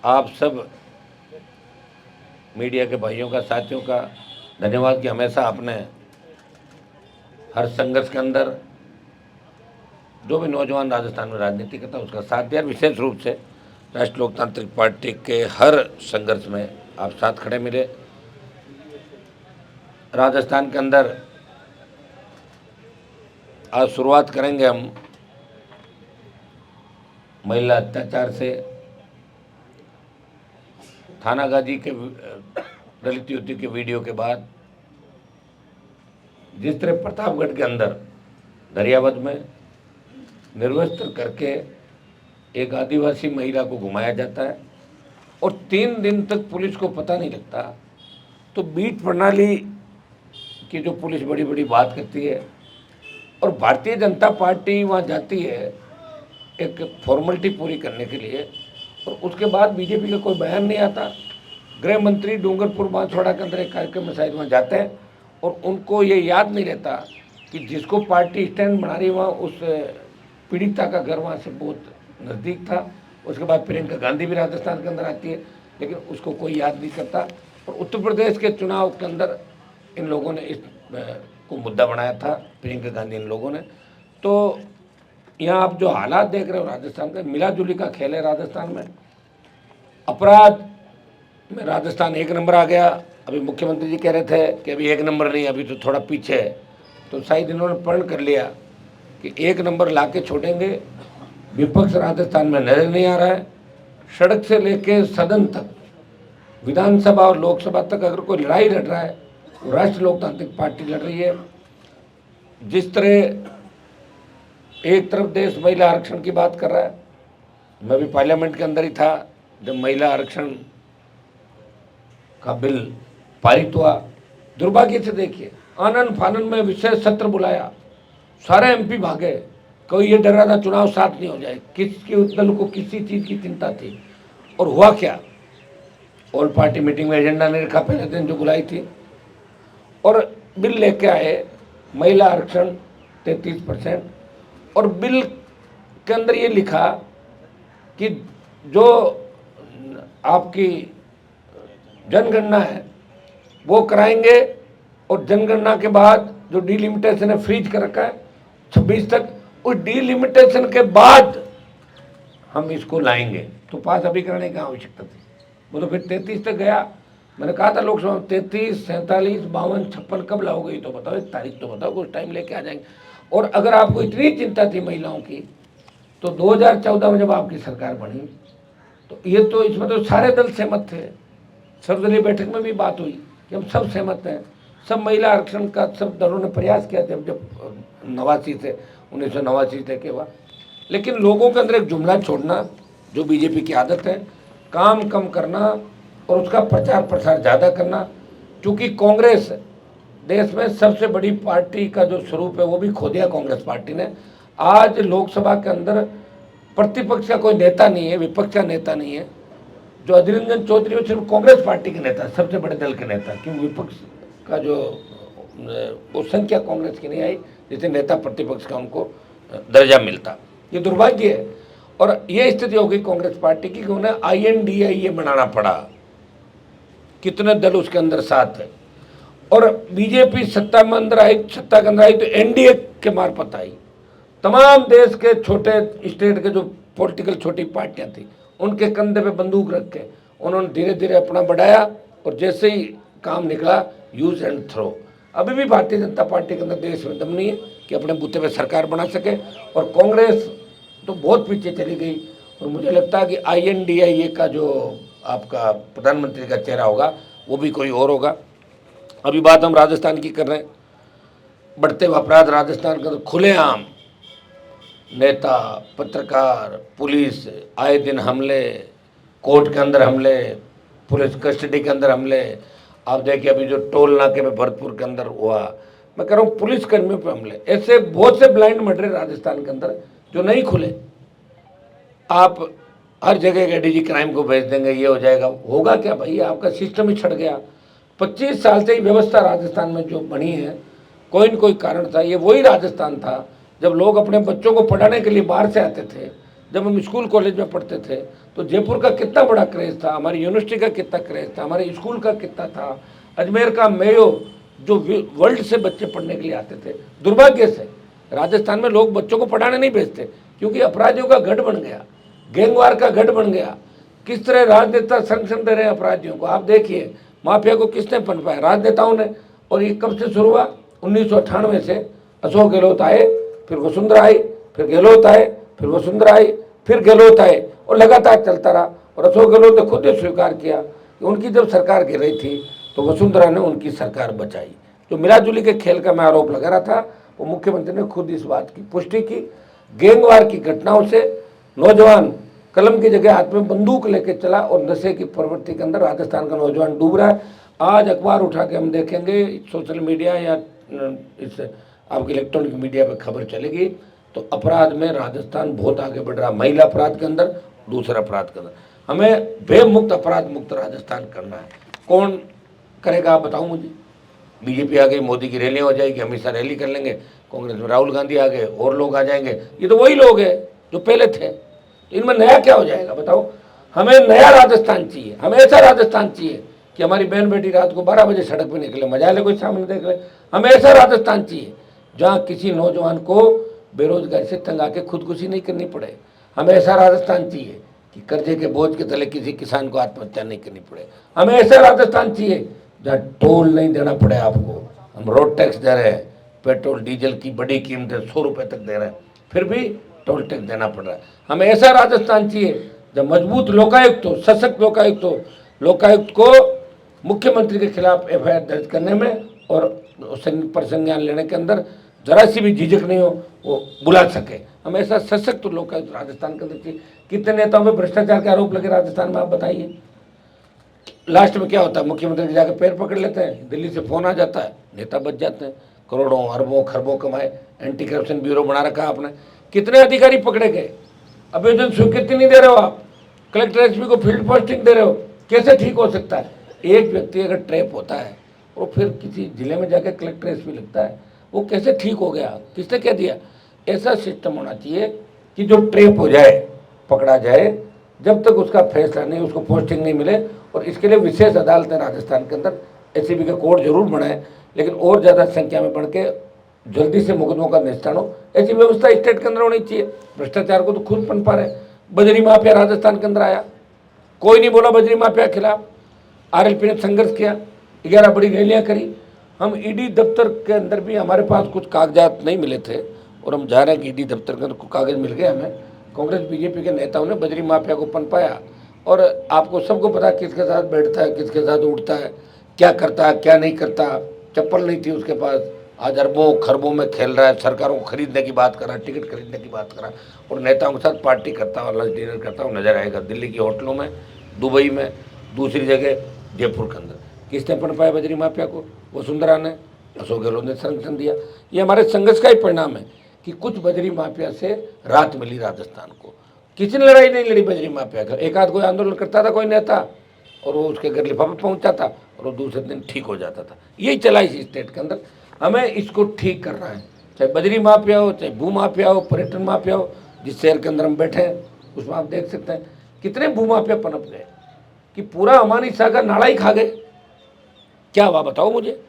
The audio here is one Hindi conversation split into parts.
आप सब मीडिया के भाइयों का, साथियों का धन्यवाद कि हमेशा आपने हर संघर्ष के अंदर जो भी नौजवान राजस्थान में राजनीति करता है उसका साथ दिया। विशेष रूप से राष्ट्रीय लोकतांत्रिक पार्टी के हर संघर्ष में आप साथ खड़े मिले। राजस्थान के अंदर आज शुरुआत करेंगे हम महिला अत्याचार से। थाना गाजी के दलित युवती के वीडियो के बाद जिस तरह प्रतापगढ़ के अंदर दरियावद में निर्वस्त्र करके एक आदिवासी महिला को घुमाया जाता है और 3 दिन तक पुलिस को पता नहीं लगता, तो बीट प्रणाली की जो पुलिस बड़ी बड़ी बात करती है और भारतीय जनता पार्टी वहाँ जाती है एक फॉर्मेलिटी पूरी करने के लिए, और उसके बाद बीजेपी का कोई बयान नहीं आता। गृह मंत्री डूंगरपुर बांसवाड़ा के अंदर एक कार्यक्रम में शायद वहाँ जाते हैं और उनको ये याद नहीं रहता कि जिसको पार्टी स्टैंड बना रही वहाँ उस पीड़िता का घर वहाँ से बहुत नज़दीक था। उसके बाद प्रियंका गांधी भी राजस्थान के अंदर आती है, लेकिन उसको कोई याद नहीं करता। और उत्तर प्रदेश के चुनाव के अंदर इन लोगों ने इस को मुद्दा बनाया था, प्रियंका गांधी इन लोगों ने। तो यहाँ आप जो हालात देख रहे हो राजस्थान का, मिला जुली का खेल है राजस्थान में। अपराध में राजस्थान 1 नंबर आ गया। अभी मुख्यमंत्री जी कह रहे थे कि अभी 1 नंबर नहीं, अभी तो थोड़ा पीछे है, तो शायद इन्होंने प्रण कर लिया कि 1 नंबर ला के छोड़ेंगे। विपक्ष राजस्थान में नजर नहीं आ रहा है। सड़क से लेके सदन तक, विधानसभा और लोकसभा तक अगर कोई लड़ाई लड़ रहा है तो राष्ट्रीय लोकतांत्रिक पार्टी लड़ रही है। जिस तरह एक तरफ देश महिला आरक्षण की बात कर रहा है, मैं भी पार्लियामेंट के अंदर ही था जब महिला आरक्षण का बिल पारित हुआ। दुर्भाग्य से देखिए, आनन फानन में विशेष सत्र बुलाया, सारे एमपी भागे, कोई ये डर रहा था चुनाव साथ नहीं हो जाए, किसके दल को किसी चीज़ की चिंता थी। और हुआ क्या, ऑल पार्टी मीटिंग में एजेंडा नहीं रखा पहले दिन जो बुलाई थी, और बिल लेके आए महिला आरक्षण 33%। और बिल के अंदर ये लिखा कि जो आपकी जनगणना है वो कराएंगे, और जनगणना के बाद जो डिलिमिटेशन है फ्रीज कर रखा है 26 तक, उस डिलिमिटेशन के बाद हम इसको लाएंगे। तो पास अभी कराने की आवश्यकता थी, वो तो फिर 33 तक गया। मैंने कहा था लोकसभा में 33, 47, 52, 56 कब लाओगे, ये तो बताओ, एक तारीख तो बताओ, कुछ टाइम लेके आ जाएंगे। और अगर आपको इतनी चिंता थी महिलाओं की, तो 2014 में जब आपकी सरकार बनी तो ये तो इसमें तो सारे दल सहमत थे। सर्वदलीय बैठक में भी बात हुई कि हम सब सहमत हैं, सब महिला आरक्षण का सब दलों ने प्रयास किया था जब 1989 से के बाद। लेकिन लोगों के अंदर एक जुमला छोड़ना जो बीजेपी की आदत है, काम कम करना और उसका प्रचार प्रसार ज़्यादा करना। क्योंकि कांग्रेस देश में सबसे बड़ी पार्टी का जो स्वरूप है वो भी खो दिया कांग्रेस पार्टी ने। आज लोकसभा के अंदर प्रतिपक्ष का कोई नेता नहीं है, विपक्ष का नेता नहीं है। जो अधीर रंजन चौधरी वो सिर्फ कांग्रेस पार्टी के नेता, सबसे बड़े दल के नेता, क्योंकि विपक्ष का जो वो संख्या कांग्रेस की नहीं आई जिसे नेता प्रतिपक्ष का उनको दर्जा मिलता। ये दुर्भाग्य है। और ये स्थिति हो गई कांग्रेस पार्टी की कि उन्हें INDA बनाना पड़ा, कितने दल उसके अंदर साथ है। और बीजेपी सत्ता में अंदर आई, सत्ता के अंदर आई तो NDA के मार्फत आई। तमाम देश के छोटे स्टेट के जो पॉलिटिकल छोटी पार्टियां थी उनके कंधे पे बंदूक रख के उन्होंने धीरे धीरे अपना बढ़ाया, और जैसे ही काम निकला यूज एंड थ्रो। अभी भी भारतीय जनता पार्टी के अंदर देश में दम नहीं है कि अपने बूते पे सरकार बना सके, और कांग्रेस तो बहुत पीछे चली गई। और मुझे लगता है कि INDA का जो आपका प्रधानमंत्री का चेहरा होगा वो भी कोई और होगा। अभी बात हम राजस्थान की कर रहे हैं। बढ़ते हुए अपराध राजस्थान का तो खुलेआम नेता, पत्रकार, पुलिस, आए दिन हमले, कोर्ट के अंदर हमले, पुलिस कस्टडी के अंदर हमले। आप देखिए अभी जो टोल नाके में भरतपुर के अंदर हुआ, मैं कह रहा हूँ पुलिस कर्मियों पर हमले। ऐसे बहुत से ब्लाइंड मर्डर राजस्थान के अंदर जो नहीं खुले। आप हर जगह ADG क्राइम को भेज देंगे, ये हो जाएगा, होगा क्या भाई, आपका सिस्टम ही छट गया। 25 साल से ही व्यवस्था राजस्थान में जो बनी है, कोई न कोई कारण था। ये वही राजस्थान था जब लोग अपने बच्चों को पढ़ाने के लिए बाहर से आते थे, जब हम स्कूल कॉलेज में पढ़ते थे तो जयपुर का कितना बड़ा क्रेज था, हमारी यूनिवर्सिटी का कितना क्रेज था, हमारे स्कूल का कितना था, अजमेर का मेयो जो वर्ल्ड से बच्चे पढ़ने के लिए आते थे। दुर्भाग्य से राजस्थान में लोग बच्चों को पढ़ाने नहीं भेजते क्योंकि अपराधियों का गढ़ बन गया, गैंगवार का गढ़ बन गया। किस तरह राजनेता संरक्षण दे रहे हैं अपराधियों को, आप देखिए माफिया को किसने पनपाया, राजनेताओं ने। और ये कब से शुरू हुआ, 1998 से अशोक गहलोत आए, फिर वसुंधरा आई, फिर गहलोत आए, फिर वसुंधरा आई, फिर गहलोत आए, और लगातार चलता रहा। और अशोक गहलोत ने खुद ही स्वीकार किया कि उनकी जब सरकार गिर रही थी तो वसुंधरा ने उनकी सरकार बचाई। जो मिलाजुली के खेल का मैं आरोप लगा रहा था वो मुख्यमंत्री ने खुद इस बात की पुष्टि की। गैंगवार की घटनाओं से नौजवान कलम की जगह हाथ में बंदूक लेके चला और नशे की प्रवृत्ति के अंदर राजस्थान का नौजवान डूब रहा है। आज अखबार उठा के हम देखेंगे, सोशल मीडिया या इस आपके इलेक्ट्रॉनिक मीडिया पे खबर चलेगी तो अपराध में राजस्थान बहुत आगे बढ़ रहा है। महिला अपराध के अंदर, दूसरा अपराध के अंदर हमें बेमुक्त अपराध मुक्त राजस्थान करना है। कौन करेगा आप बताओ मुझे। बीजेपी आ गई, मोदी की रैलियां हो जाएगी, अमित शाह रैली कर लेंगे, कांग्रेस में राहुल गांधी आ गए, और लोग आ जाएंगे। ये तो वही लोग हैं जो पहले थे, तो इनमें नया क्या हो जाएगा बताओ। हमें नया राजस्थान चाहिए, हमें ऐसा राजस्थान चाहिए कि हमारी बहन बेटी रात को 12 बजे सड़क पर निकले, मजा ले, कोई सामने देख ले। हमें ऐसा राजस्थान चाहिए जहाँ किसी नौजवान को बेरोजगारी से तंग आके खुदकुशी नहीं करनी पड़े। हमें ऐसा राजस्थान चाहिए कि कर्जे के बोझ के तले किसी किसान को आत्महत्या नहीं करनी पड़े। हमें ऐसा राजस्थान चाहिए जहाँ टोल नहीं देना पड़े आपको। हम रोड टैक्स दे रहे हैं, पेट्रोल डीजल की बड़ी कीमतें 100 रुपये तक दे रहे हैं, फिर भी टोल टैक्स देना पड़ रहा है। हमें ऐसा राजस्थान चाहिए जब मजबूत लोकायुक्त हो, सशक्त लोकायुक्त हो, लोकायुक्त को मुख्यमंत्री के खिलाफ एफआईआर दर्ज करने में और पर संज्ञान लेने के अंदर जरा सी भी झिझक नहीं हो, वो बुला सके। हम ऐसा सशक्त लोकायुक्त राजस्थान के अंदर चाहिए। कितने नेताओं में भ्रष्टाचार के आरोप लगे राजस्थान में, आप बताइए। लास्ट में क्या होता है, मुख्यमंत्री जाकर पैर पकड़ लेते हैं, दिल्ली से फोन आ जाता है, नेता बच जाते हैं, करोड़ों अरबों खरबों कमाए। एंटी करप्शन ब्यूरो बना रखा आपने, कितने अधिकारी पकड़े गए। अभियोजन स्वीकृति नहीं दे रहे हो आप, कलेक्टर एसपी को फील्ड पोस्टिंग दे रहे हो, कैसे ठीक हो सकता है। एक व्यक्ति अगर ट्रैप होता है और फिर किसी जिले में जाकर कलेक्टर एसपी लगता है, वो कैसे ठीक हो गया, किसने कह दिया। ऐसा सिस्टम होना चाहिए कि जो ट्रैप हो जाए, पकड़ा जाए, जब तक उसका फैसला नहीं, उसको पोस्टिंग नहीं मिले। और इसके लिए विशेष अदालतें राजस्थान के अंदर एसीबी का कोर्ट जरूर बनाए, लेकिन और ज़्यादा संख्या में बढ़ के जल्दी से मुकदमों का निस्तारण हो, ऐसी व्यवस्था स्टेट के अंदर होनी चाहिए। भ्रष्टाचार को तो खुद पनपा रहे। बजरी माफिया राजस्थान के अंदर आया, कोई नहीं बोला बजरी माफिया के खिलाफ। आरएलपी ने संघर्ष किया, 11 बड़ी रैलियां करी। हम ईडी दफ्तर के अंदर भी, हमारे पास कुछ कागजात नहीं मिले थे और हम जा रहे हैं कि ईडी दफ्तर के अंदर कुछ कागज मिल गए हमें। कांग्रेस बीजेपी के नेताओं ने बजरी माफिया को पनपाया और आपको सबको पता किसके साथ बैठता है, किसके साथ उठता है, क्या करता है, क्या नहीं करता। चप्पल नहीं थी उसके पास, आज अरबों खरबों में खेल रहा है, सरकारों को खरीदने की बात कर रहा है, टिकट खरीदने की बात कर रहा है, और नेताओं के साथ पार्टी करता हुआ, लंच डिनर करता हुआ नजर आएगा दिल्ली की होटलों में, दुबई में, दूसरी जगह जयपुर के अंदर। किसने पनपाया बजरी माफिया को, वसुंधरा ने, अशोक गहलोत ने संरक्षण दिया। ये हमारे संघर्ष का ही परिणाम है कि कुछ बजरी माफिया से राहत मिली राजस्थान को। किसी ने लड़ाई नहीं लड़ी बजरी माफिया का, एक आध कोई आंदोलन करता था कोई नेता और वो उसके घर लिफाफा पहुंचता था और वो दूसरे दिन ठीक हो जाता था। यही चला इस स्टेट के अंदर। हमें इसको ठीक करना है, चाहे बजरी माफिया हो, चाहे भू माफिया हो, पर्यटन माफिया हो। जिस शहर के अंदर हम बैठे हैं उसमें आप देख सकते हैं कितने भू माफिया पनप गए कि पूरा अमानी शाह का नाड़ा ही खा गए। क्या हुआ बताओ मुझे।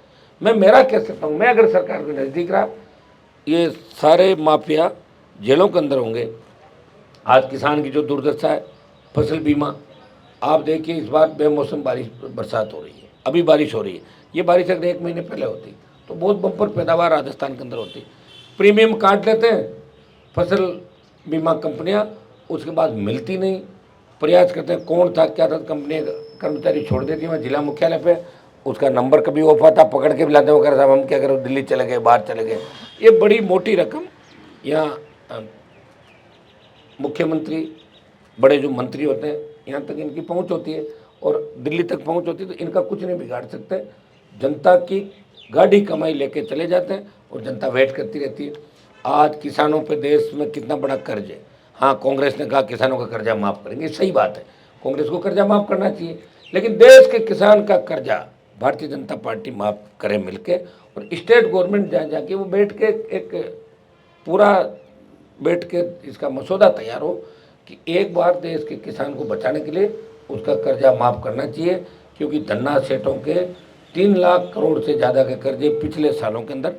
मैं मेरा कह सकता हूँ, मैं अगर सरकार के नज़दीक रहा, ये सारे माफिया जेलों के अंदर होंगे। आज किसान की जो दुर्दशा है, फसल बीमा, आप देखिए इस बार बेमौसम बारिश बरसात हो रही है, अभी बारिश हो रही है। ये बारिश अगर 1 महीने पहले होती तो बहुत बम्पर पैदावार राजस्थान के अंदर होती। प्रीमियम काट लेते हैं फसल बीमा कंपनियां, उसके बाद मिलती नहीं, प्रयास करते हैं कौन था क्या था, कंपनी कर्मचारी छोड़ देती है वहाँ जिला मुख्यालय पे, उसका नंबर कभी ऑफ आता, पकड़ के भी लाते हैं, वो कह रहे साहब हम क्या करें, दिल्ली चले गए, बाहर चले गए। ये बड़ी मोटी रकम यहाँ मुख्यमंत्री, बड़े जो मंत्री होते हैं, यहाँ तक इनकी पहुँच होती है और दिल्ली तक पहुँच होती है, तो इनका कुछ नहीं बिगाड़ सकते। जनता की गाड़ी कमाई लेके चले जाते हैं और जनता वेट करती रहती है। आज किसानों पे देश में कितना बड़ा कर्ज है। हाँ, कांग्रेस ने कहा किसानों का कर्जा माफ़ करेंगे, सही बात है, कांग्रेस को कर्जा माफ़ करना चाहिए, लेकिन देश के किसान का कर्जा भारतीय जनता पार्टी माफ़ करे मिलके। और स्टेट गवर्नमेंट जहाँ जाके वो बैठ के एक पूरा बैठ के इसका मसौदा तैयार हो कि एक बार देश के किसान को बचाने के लिए उसका कर्जा माफ़ करना चाहिए, क्योंकि धन्ना सेठों के 3 लाख करोड़ से ज़्यादा के कर्जे पिछले सालों के अंदर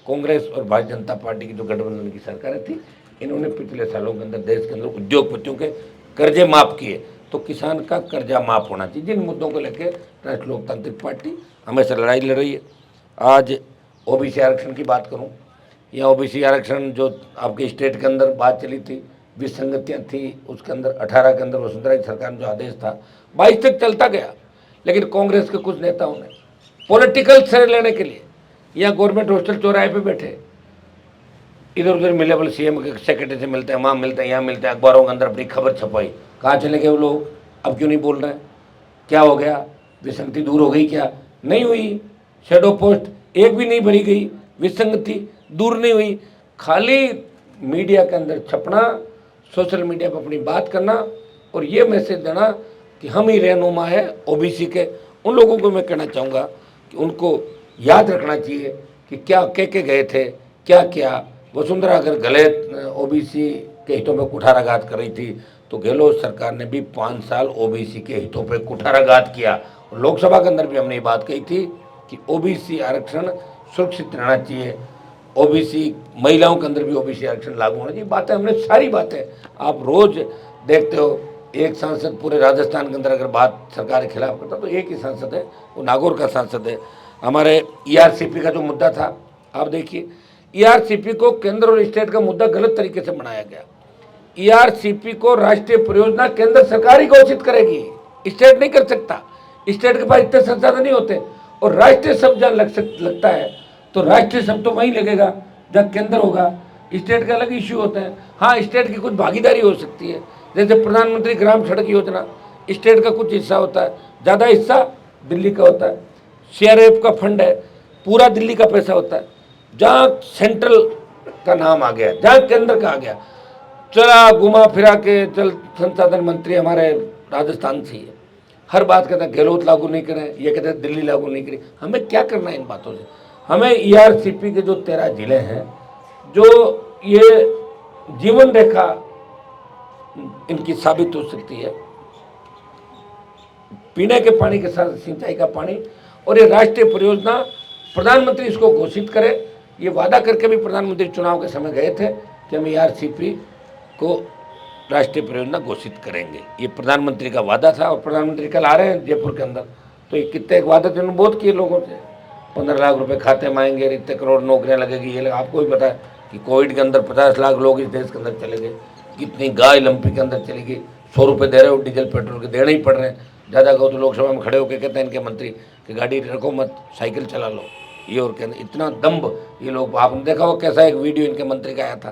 कांग्रेस और भारतीय जनता पार्टी की जो गठबंधन की सरकारें थी, इन्होंने पिछले सालों के अंदर देश के अंदर उद्योगपतियों के कर्जे माफ़ किए। तो किसान का कर्जा माफ़ होना चाहिए। जिन मुद्दों को लेकर राष्ट्रीय लोकतांत्रिक पार्टी हमेशा लड़ाई लड़ रही है। आज ओबीसी आरक्षण की बात करूं, या ओबीसी आरक्षण जो आपके स्टेट के अंदर बात चली थी, विसंगतियाँ थी, उसके अंदर 18 के अंदर वसुंधरा की सरकार में जो आदेश था 22 तक चलता गया, लेकिन कांग्रेस के कुछ नेताओं ने पॉलिटिकल श्रेय लेने के लिए यहाँ गवर्नमेंट हॉस्टल चौराहे पे बैठे इधर उधर मिलेबल सीएम के सेक्रेटरी से मिलते हैं, वहाँ मिलते हैं, यहाँ मिलते हैं, अखबारों के अंदर अपनी खबर छपाई। कहाँ चले गए वो लोग? अब क्यों नहीं बोल रहे हैं? क्या हो गया? विसंगति दूर हो गई क्या? नहीं हुई। शेडो पोस्ट एक भी नहीं भरी गई, विसंगति दूर नहीं हुई। खाली मीडिया के अंदर छपना, सोशल मीडिया पर अपनी बात करना और ये मैसेज देना कि हम ही रहनुमा है ओबीसी के। उन लोगों को मैं कहना चाहूँगा कि उनको याद रखना चाहिए कि क्या के गए थे, क्या क्या। वसुंधरा अगर गलत ओबीसी के हितों पर कुठाराघात कर रही थी, तो गहलोत सरकार ने भी 5 साल ओबीसी के हितों पर कुठाराघात किया। लोकसभा के अंदर भी हमने ये बात कही थी कि ओबीसी आरक्षण सुरक्षित रहना चाहिए, ओबीसी महिलाओं के अंदर भी ओबीसी आरक्षण लागू होना चाहिए। बातें हमने सारी बातें आप रोज देखते हो। एक सांसद पूरे राजस्थान के अंदर अगर बात सरकार के खिलाफ करता तो एक ही सांसद है, वो नागौर का सांसद है। हमारे ईआरसीपी का जो मुद्दा था, आप देखिए ईआरसीपी को केंद्र और स्टेट का मुद्दा गलत तरीके से बनाया गया। ईआरसीपी को राष्ट्रीय परियोजना केंद्र सरकार ही घोषित करेगी, स्टेट नहीं कर सकता। स्टेट के पास इतने संसाधन नहीं होते। और राष्ट्रीय शब्द जहाँ लगता है तो राष्ट्रीय शब्द तो वहीं लगेगा जहाँ केंद्र होगा। स्टेट का अलग इश्यू होते हैं। हाँ, स्टेट की कुछ भागीदारी हो सकती है, जैसे प्रधानमंत्री ग्राम सड़क योजना स्टेट का कुछ हिस्सा होता है, ज़्यादा हिस्सा दिल्ली का होता है। सीआरएफ का फंड है, पूरा दिल्ली का पैसा होता है। जहाँ सेंट्रल का नाम आ गया, जहाँ केंद्र का आ गया, चला घुमा फिरा के जल संसाधन मंत्री हमारे राजस्थान से ही है। हर बात कहते हैं गहलोत लागू नहीं करें, ये कहते हैं दिल्ली लागू नहीं करें। हमें क्या करना है इन बातों से? हमें ईआरसीपी के जो 13 जिले हैं, जो ये जीवन रेखा इनकी साबित हो सकती है, पीने के पानी के साथ सिंचाई का पानी, और ये राष्ट्रीय परियोजना प्रधानमंत्री इसको घोषित करे। ये वादा करके भी प्रधानमंत्री चुनाव के समय गए थे कि हम ईआरसीपी को राष्ट्रीय परियोजना घोषित करेंगे। ये प्रधानमंत्री का वादा था और प्रधानमंत्री कल आ रहे हैं जयपुर के अंदर। तो ये कितने एक वादे उन्होंने बहुत किए लोगों से, 15 लाख रुपए खाते में आएंगे, इतने करोड़ नौकरियां लगेगी। ये आपको भी पता है कि कोविड के अंदर 50 लाख लोग इस देश के अंदर चले गए। कितनी गाय लंपी के अंदर चली गई। 100 रुपये दे रहे हो डीजल पेट्रोल के, देने ही पड़ रहे हैं। ज़्यादा कहो तो लोकसभा में खड़े होकर कहते हैं इनके मंत्री कि गाड़ी रखो मत, साइकिल चला लो। ये और कहते इतना दम्भ ये लोग। आपने देखा हो कैसा एक वीडियो इनके मंत्री का आया था,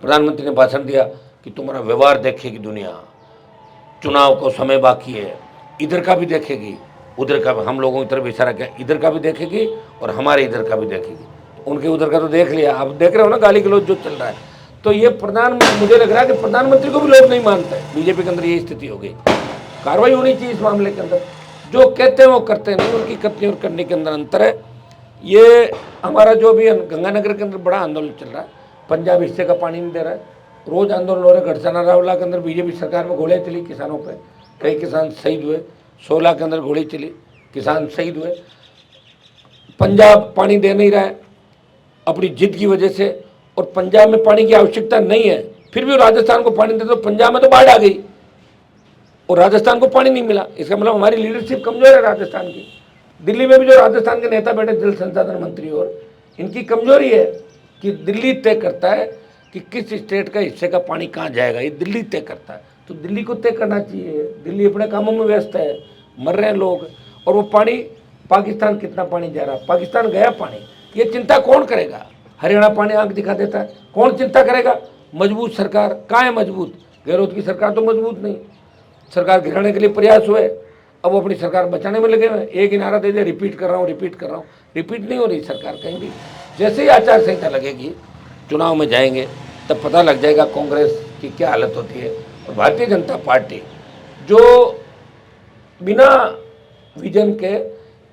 प्रधानमंत्री ने भाषण दिया कि तुम्हारा व्यवहार देखेगी दुनिया, चुनाव को समय बाकी है, इधर का भी देखेगी, उधर का भी। हम लोगों की तरफ इशारा किया, इधर का भी देखेगी और हमारे इधर का भी देखेगी। उनके उधर का तो देख लिया, आप देख रहे हो ना गाली गलौज जो चल रहा है। तो ये मुझे लग रहा है कि प्रधानमंत्री को भी लोग नहीं मानते। बीजेपी के अंदर ये स्थिति हो गई। कार्रवाई होनी चाहिए इस मामले के अंदर। जो कहते हैं वो करते नहीं, उनकी कथनी और करने के अंदर अंतर है। ये हमारा जो भी गंगानगर के अंदर बड़ा आंदोलन चल रहा है, पंजाब हिस्से का पानी नहीं दे रहा है, रोज आंदोलन हो रहा है। गढ़साना रावला के अंदर बीजेपी सरकार में गोलियां चली किसानों पे, कई किसान शहीद हुए। 16 के अंदर गोली चली, किसान शहीद हुए। पंजाब पानी दे नहीं रहा है अपनी जिद की वजह से, और पंजाब में पानी की आवश्यकता नहीं है, फिर भी राजस्थान को पानी दे। तो पंजाब में तो बाढ़ आ गई और राजस्थान को पानी नहीं मिला। इसका मतलब हमारी लीडरशिप कमजोर है राजस्थान की। दिल्ली में भी जो राजस्थान के नेता बैठे जल संसाधन मंत्री, और इनकी कमजोरी है कि दिल्ली तय करता है कि किस स्टेट का हिस्से का पानी कहाँ जाएगा। ये दिल्ली तय करता है, तो दिल्ली को तय करना चाहिए। दिल्ली अपने कामों में व्यस्त है, मर रहे हैं लोग, और वो पानी पाकिस्तान कितना पानी जा रहा है, पाकिस्तान गया पानी, ये चिंता कौन करेगा? हरियाणा पानी आंख दिखा देता है, कौन चिंता करेगा? मजबूत सरकार कहाँ है? मजबूत गहलोत की सरकार तो मजबूत नहीं। सरकार गिराने के लिए प्रयास हुए, अब वो अपनी सरकार बचाने में लगे हुए। एक ही नारा दे दिया, रिपीट कर रहा हूँ, रिपीट कर रहा हूँ। रिपीट नहीं हो रही सरकार कहीं भी। जैसे ही आचार संहिता लगेगी, चुनाव में जाएंगे, तब पता लग जाएगा कांग्रेस की क्या हालत होती है। और भारतीय जनता पार्टी जो बिना विजन के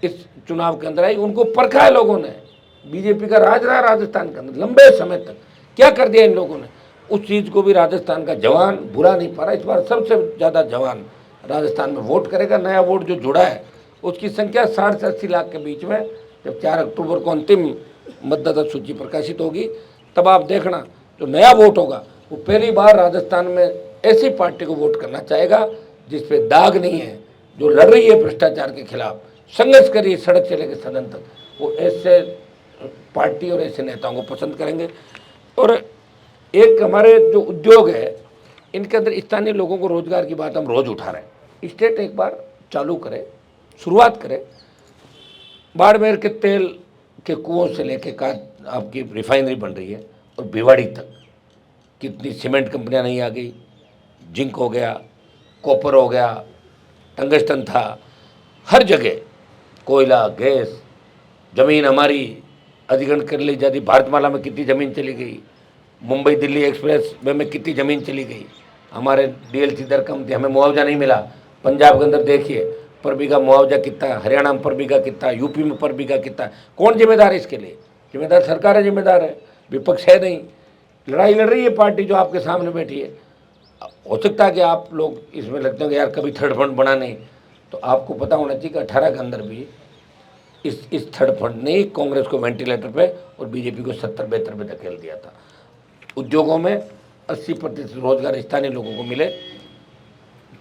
इस चुनाव के अंदर आई, उनको परखा है लोगों ने। बीजेपी का राज रहा राजस्थान के अंदर लंबे समय तक। क्या कर दिया इन लोगों ने? उस चीज़ को भी राजस्थान का जवान बुरा नहीं पा रहा। इस बार सबसे ज़्यादा जवान राजस्थान में वोट करेगा। नया वोट जो जुड़ा है उसकी संख्या 60 से 80 लाख के बीच में। जब 4 अक्टूबर को अंतिम मतदाता सूची प्रकाशित होगी तब आप देखना जो नया वोट होगा वो पहली बार राजस्थान में ऐसी पार्टी को वोट करना चाहेगा जिस पे दाग नहीं है, जो लड़ रही है भ्रष्टाचार के खिलाफ, संघर्ष कर रही है सड़क से लेकर सदन तक। वो ऐसे पार्टी और ऐसे नेताओं को पसंद करेंगे। और एक हमारे जो उद्योग है इनके अंदर स्थानीय लोगों को रोजगार की बात हम रोज उठा रहे हैं। स्टेट एक बार चालू करे, शुरुआत करे। बाड़मेर के तेल के कुओं से लेके का आपकी रिफाइनरी बन रही है और भिवाड़ी तक कितनी सीमेंट कंपनियां नहीं आ गई। जिंक हो गया, कॉपर हो गया, टंगस्टन था, हर जगह कोयला, गैस, ज़मीन हमारी अधिग्रहण कर ली जाती। भारतमाला में कितनी ज़मीन चली गई, मुंबई दिल्ली एक्सप्रेस वे में कितनी ज़मीन चली गई। हमारे डीएलसी दर कम थी, हमें मुआवजा नहीं मिला। पंजाब के अंदर देखिए पर बीघा मुआवजा कितना है, हरियाणा में पर बीघा कितना है, यूपी में पर बीघा कितना है। कौन जिम्मेदार है इसके लिए? जिम्मेदार सरकार है, जिम्मेदार है, विपक्ष है नहीं। लड़ाई लड़ रही है पार्टी जो आपके सामने बैठी है। हो सकता है कि आप लोग इसमें लगते हैं कि यार कभी थर्ड फंड बना नहीं, तो आपको पता होना चाहिए कि 18 के अंदर भी इस थर्ड फंड ने कांग्रेस को वेंटिलेटर पे और बीजेपी को 70-72 पे धकेल दिया था। उद्योगों में 80% रोजगार स्थानीय लोगों को मिले।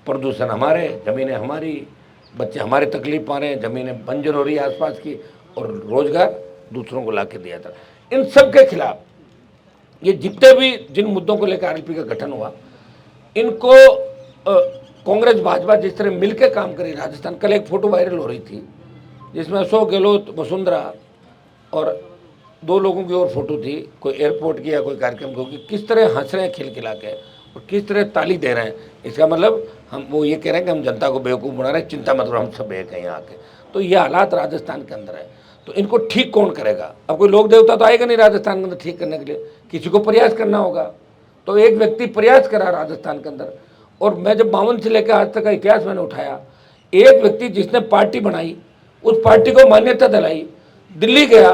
प्रदूषण हमारे, ज़मीनें हमारी, बच्चे हमारे तकलीफ पा रहे हैं, ज़मीनें बंजर हो रही है आसपास की, और रोजगार दूसरों को ला के दिया था। इन सब के खिलाफ ये जितने भी जिन मुद्दों को लेकर आरएलपी का गठन हुआ, इनको कांग्रेस भाजपा जिस तरह मिलकर काम करी राजस्थान। कल एक फोटो वायरल हो रही थी जिसमें अशोक गहलोत, वसुंधरा और 2 लोगों की और फोटो थी, कोई एयरपोर्ट की या कोई कार्यक्रम की होगी, किस तरह हंस रहे हैं खिलखिला के और किस तरह ताली दे रहे हैं। इसका मतलब हम वो ये कह रहे हैं कि हम जनता को बेवकूफ़ बना रहे हैं, चिंता मत करो हम सब एक हैं यहाँ के। तो ये हालात राजस्थान के अंदर है। तो इनको ठीक कौन करेगा? अब कोई लोक देवता तो आएगा नहीं राजस्थान के अंदर ठीक करने के लिए, किसी को प्रयास करना होगा। तो एक व्यक्ति प्रयास करा राजस्थान के अंदर। और मैं जब 52 से लेकर आज तक का इतिहास मैंने उठाया, एक व्यक्ति जिसने पार्टी बनाई, उस पार्टी को मान्यता दिलाई, दिल्ली गया,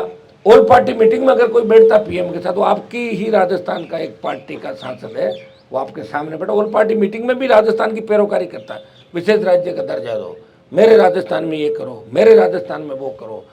ऑल पार्टी मीटिंग में अगर कोई बैठता पीएम के साथ, वो आपकी ही राजस्थान का एक पार्टी का सांसद है, वो आपके सामने बैठा, ऑल पार्टी मीटिंग में भी राजस्थान की पैरोकारी करता है। विशेष राज्य का दर्जा दो, मेरे राजस्थान में ये करो, मेरे राजस्थान में वो करो,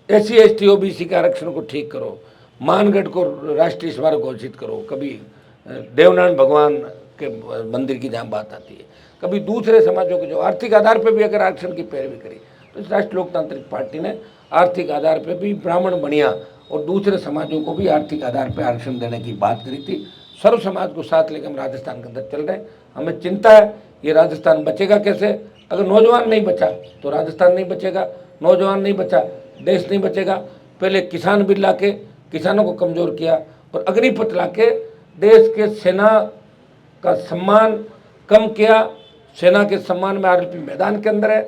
SC ST OBC के आरक्षण को ठीक करो, मानगढ़ को राष्ट्रीय स्मारक घोषित करो, कभी देवनारायण भगवान के मंदिर की जहाँ बात आती है, कभी दूसरे समाजों के जो आर्थिक आधार पर भी अगर आरक्षण की पैरवी करी। तो इस राष्ट्रीय लोकतांत्रिक पार्टी ने आर्थिक आधार पर भी ब्राह्मण, बनिया और दूसरे समाजों को भी आर्थिक आधार पर आरक्षण देने की बात करी थी। सर्व समाज को साथ लेकर हम राजस्थान के अंदर चल रहे हैं। हमें चिंता है ये राजस्थान बचेगा कैसे? अगर नौजवान नहीं बचा तो राजस्थान नहीं बचेगा, नौजवान नहीं बचा देश नहीं बचेगा। पहले किसान बिल ला के किसानों को कमज़ोर किया और अग्निपथ ला के देश के सेना का सम्मान कम किया। सेना के सम्मान में आरएलपी मैदान के अंदर है।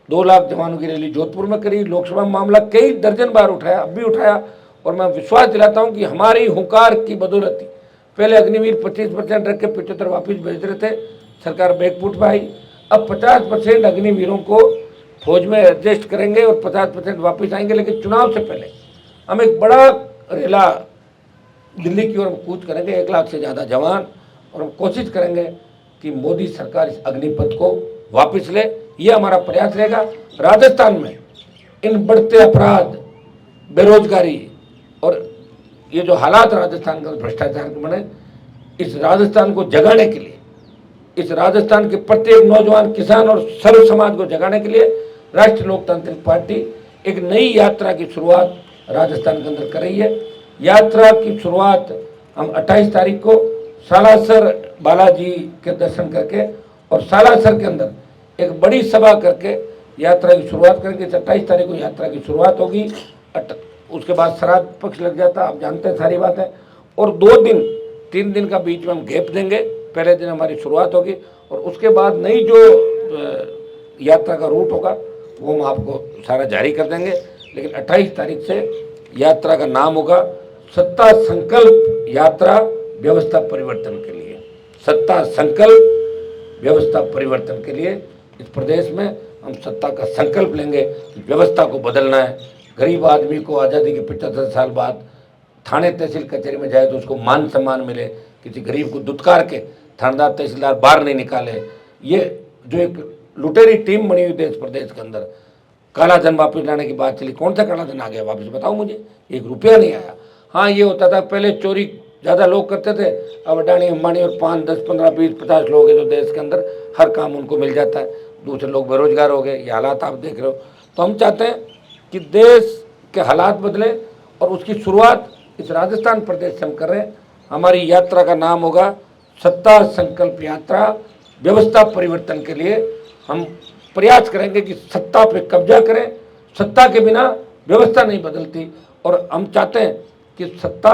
2 लाख जवानों की रैली जोधपुर में करी। लोकसभा मामला कई दर्जन बार उठाया, अब भी उठाया। और मैं विश्वास दिलाता हूं कि हमारी हुंकार की बदौलत पहले अग्निवीर 25% रख के 75 वापिस भेज रहे थे, सरकार बैकफुट पर आई। अब 50% अग्निवीरों को फौज में एडजस्ट करेंगे और 50% वापस आएंगे। लेकिन चुनाव से पहले हम एक बड़ा रेला दिल्ली की ओर कूच करेंगे, 1 लाख से ज़्यादा जवान, और हम कोशिश करेंगे कि मोदी सरकार इस अग्निपथ को वापस ले। ये हमारा प्रयास रहेगा। राजस्थान में इन बढ़ते अपराध, बेरोजगारी और ये जो हालात राजस्थान का भ्रष्टाचार के बने, इस राजस्थान को जगाने के लिए, इस राजस्थान के प्रत्येक नौजवान, किसान और सर्व समाज को जगाने के लिए राष्ट्रीय लोकतांत्रिक पार्टी एक नई यात्रा की शुरुआत राजस्थान के अंदर कर रही है। यात्रा की शुरुआत हम 28 तारीख को सालासर बालाजी के दर्शन करके और सालासर के अंदर एक बड़ी सभा करके यात्रा की शुरुआत करेंगे। 28 तारीख को यात्रा की शुरुआत होगी। उसके बाद श्राद्ध पक्ष लग जाता, आप जानते हैं सारी बात है। और 2 दिन 3 दिन का बीच में हम गैप देंगे। पहले दिन हमारी शुरुआत होगी और उसके बाद नई जो यात्रा का रूट होगा वो हम आपको सारा जारी कर देंगे। लेकिन 28 तारीख से यात्रा का नाम होगा सत्ता संकल्प यात्रा व्यवस्था परिवर्तन के लिए। सत्ता संकल्प व्यवस्था परिवर्तन के लिए इस प्रदेश में हम सत्ता का संकल्प लेंगे, व्यवस्था को बदलना है। गरीब आदमी को आज़ादी के 75 साल बाद थाने तहसील कचहरी में जाए तो उसको मान सम्मान मिले, किसी गरीब को दुत्कार के थानेदार तहसीलदार बाहर नहीं निकाले। ये जो एक लुटेरी टीम बनी हुई देश प्रदेश के अंदर, काला धन वापस लाने की बात चली, कौन सा काला धन आ गया वापस बताओ मुझे? 1 रुपया नहीं आया। हाँ, ये होता था पहले चोरी ज़्यादा लोग करते थे, अब अडानी अंबानी और 5, 10, 15, 20, 50 लोग हैं जो देश के अंदर हर काम उनको मिल जाता है, दूसरे लोग बेरोजगार हो गए। ये हालात आप देख रहे हो। तो हम चाहते हैं कि देश के हालात बदले और उसकी शुरुआत इस राजस्थान प्रदेश से हम कर रहे हैं। हमारी यात्रा का नाम होगा सत्ता संकल्प यात्रा। व्यवस्था परिवर्तन के लिए हम प्रयास करेंगे कि सत्ता पे कब्जा करें। सत्ता के बिना व्यवस्था नहीं बदलती और हम चाहते हैं कि सत्ता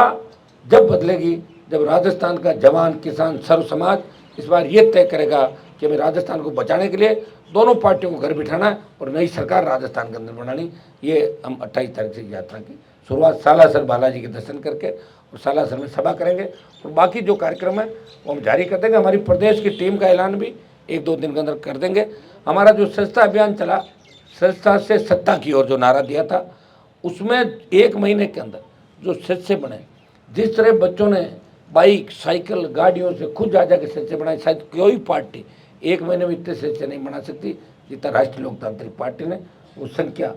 जब बदलेगी जब राजस्थान का जवान किसान सर्व समाज इस बार ये तय करेगा कि हमें राजस्थान को बचाने के लिए दोनों पार्टियों को घर बिठाना है और नई सरकार राजस्थान के अंदर बनानी। ये हम 28 तारीख से यात्रा की शुरुआत सालासर बालाजी के दर्शन करके और सालासर में सभा करेंगे और बाकी जो कार्यक्रम है वो हम जारी कर देंगे। हमारी प्रदेश की टीम का ऐलान भी 1-2 दिन के अंदर कर देंगे। हमारा जो स्वच्छता अभियान चला, स्वच्छता से सत्ता की ओर जो नारा दिया था, उसमें 1 महीने के अंदर जो सच्चे बने, जिस तरह बच्चों ने बाइक साइकिल गाड़ियों से खुद जा के सच्चे बनाए, शायद कोई पार्टी 1 महीने में इतने सच्चे नहीं बना सकती जितना राष्ट्रीय लोकतांत्रिक पार्टी ने। वो संख्या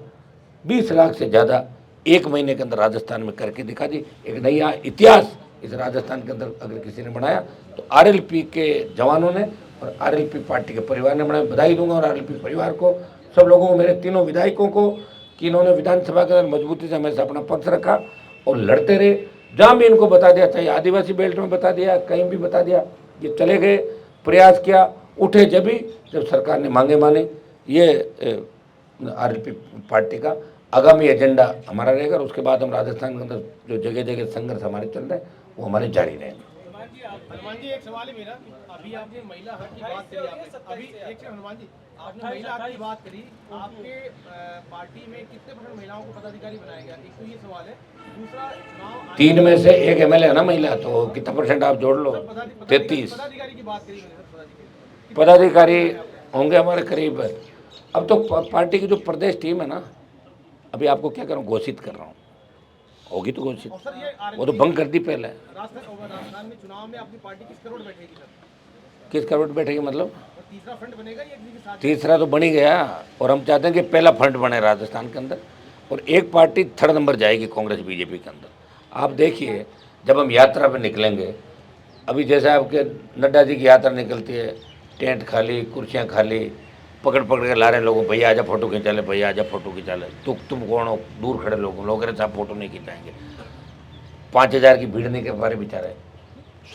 20 लाख से ज़्यादा 1 महीने के अंदर राजस्थान में करके दिखा दी। एक नया इतिहास इस राजस्थान के अंदर अगर किसी ने बनाया तो आरएलपी के जवानों ने और आरएलपी पार्टी के परिवार ने बनाया। बधाई दूंगा और आरएलपी परिवार को, सब लोगों को, मेरे तीनों विधायकों को कि इन्होंने विधानसभा के अंदर मजबूती से हमेशा अपना पक्ष रखा और लड़ते रहे। जहाँ भी इनको बता दिया, चाहे आदिवासी बेल्ट में बता दिया, कहीं भी बता दिया, ये चले गए, प्रयास किया, उठे जब सरकार ने मांगे माने। ये आरएलपी पार्टी का आगामी एजेंडा हमारा रहेगा और उसके बाद हम राजस्थान के अंदर जो जगह जगह संघर्ष हमारे चल रहे हैं वो हमारे जारी रहेंगे। हनुमान जी, एक सवाल है मेरा। अभी आपने महिला हक की बात करी, अभी एक हनुमान जी आपने महिला हक की बात करी, आपके पार्टी में कितने % महिलाओं को पदाधिकारी बनाया गया? एक तो ये सवाल है। दूसरा, चुनाव 3 में से 1 MLA है ना महिला, तो कितना % आप जोड़ लो? 33 पदाधिकारी की बात करी। पदाधिकारी होंगे हमारे करीब। अब तो पार्टी की जो प्रदेश टीम है ना, अभी आपको क्या करूँ, घोषित कर रहा हूँ, होगी तो घोषित, वो तो भंग कर दी पहले। राजस्थान में चुनाव में अपनी पार्टी किस करोड़ बैठेगी सर? किस करोड़ बैठेगी मतलब? तीसरा फ्रंट बनेगा या किसी के साथ? तीसरा तो बन ही गया और हम चाहते हैं कि पहला फ्रंट बने राजस्थान के अंदर और एक पार्टी 3rd नंबर जाएगी कांग्रेस बीजेपी के अंदर। आप देखिए जब हम यात्रा पर निकलेंगे, अभी जैसे आपके नड्डा जी की यात्रा निकलती है, टेंट खाली, कुर्सियाँ खाली, पकड़ के ला रहे लोगों, भैया आजा फोटो खिंचा ले, भैया आजा फोटो खिंचा ले। तुम कौन हो? दूर खड़े लोग रहे साहब फोटो नहीं खिंचाएंगे। 5000 की भीड़ नहीं कर पा रहे बेचारे,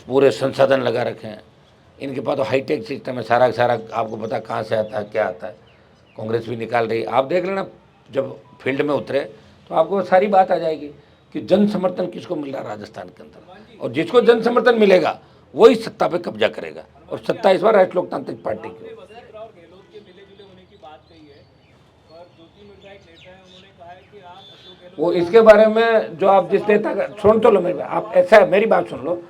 पूरे संसाधन लगा रखे हैं इनके पास, तो हाईटेक सिस्टम है, सारा आपको पता कहाँ से आता है क्या आता है। कांग्रेस भी निकाल रही है, आप देख लेना जब फील्ड में उतरे तो आपको सारी बात आ जाएगी कि जन समर्थन किसको मिल रहा है राजस्थान के अंदर, और जिसको जन समर्थन मिलेगा वही सत्ता पे कब्जा करेगा और सत्ता इस बार राष्ट्रीय लोकतांत्रिक पार्टी की। वो इसके बारे में जो आप जिस नेता का सुन तो लो मेरी बात, आप ऐसा मेरी बात सुन लो,